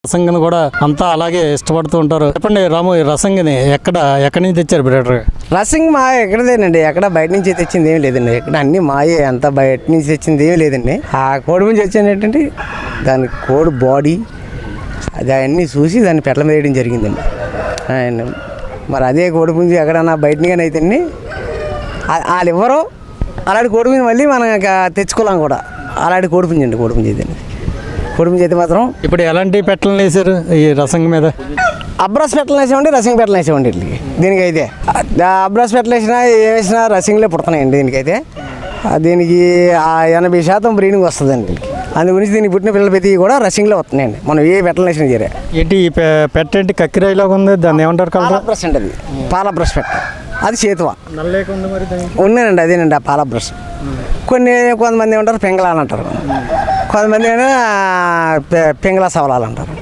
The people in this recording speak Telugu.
రసంగిని కూడా అంతా అలాగే ఇష్టపడుతూ ఉంటారు. చెప్పండి రాము, ఈ రసంగిని ఎక్కడి నుంచి తెచ్చారు బ్రీడర్? రసింగ్ మా ఎక్కడదేనండి, ఎక్కడ బయట నుంచి తెచ్చింది ఏం లేదండి. ఇక్కడ అన్ని మాయే, అంత బయట నుంచి తెచ్చింది ఏం లేదండి. ఆ కోడి నుంచి వచ్చాను ఏంటంటే దాని కోడి బాడీ అది అన్నీ చూసి దాన్ని పెట్టల మీద వేయడం జరిగిందండి. మరి అదే కోడి పుంజు ఎక్కడన్నా బయటనిగానే అయితేండి వాళ్ళు ఇవ్వరు. అలాంటి కోడి పుంజు మళ్ళీ మనం తెచ్చుకోలేం కూడా. అలాంటి కోడి పుంజు అండి, కోడి పుంజు అయితే అయితే మాత్రం. ఇప్పుడు ఎలాంటి పెట్టలను వేసారు ఈ రసంగి మీద? అబ్రాస్ పెట్టలు వేసామండి, రసింగ్ పెట్టలు వేసామండి వీటికి. దీనికైతే అబ్రాస్ పెట్టలు వేసినా ఏం వేసినా రసింగ్లే పుడుతున్నాయండి. దీనికైతే దీనికి 80% బ్రీడింగ్ వస్తుందండి దీనికి. అందు గురించి దీనికి పుట్టిన పిల్లల ప్రతి కూడా రసింగ్లో వస్తున్నాయండి. మనం ఏ పెట్టలు వేసినా చేరే. ఏంటి ఈ పెట్ ఏంటి కక్కిరాయిలాగా ఉంది, దాన్ని ఏమంటారు? పాల బ్రష్ అండి, అది పాల బ్రష్ పెట్ట. అది చేతువ మరి ఉన్నానండి, అదేనండి ఆ పాల బ్రష్. కొంతమంది ఏమంటారు పెంగళ అని అంటారు, కొంతమంది పింగళ సవలాలు అంటారు.